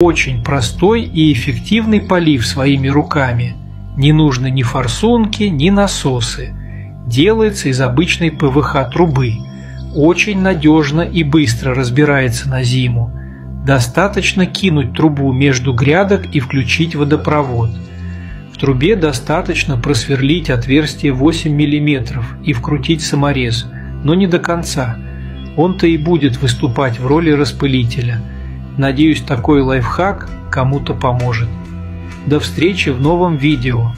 Очень простой и эффективный полив своими руками. Не нужно ни форсунки, ни насосы. Делается из обычной ПВХ трубы. Очень надежно и быстро разбирается на зиму. Достаточно кинуть трубу между грядок и включить водопровод. В трубе достаточно просверлить отверстие 8 мм и вкрутить саморез, но не до конца. Он-то и будет выступать в роли распылителя. Надеюсь, такой лайфхак кому-то поможет. До встречи в новом видео.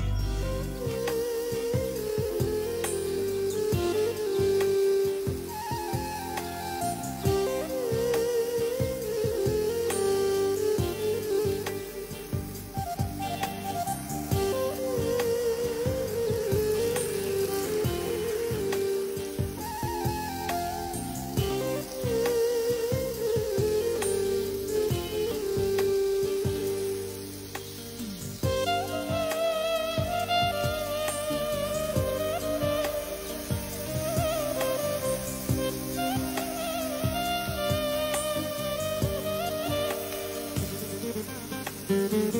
Thank you.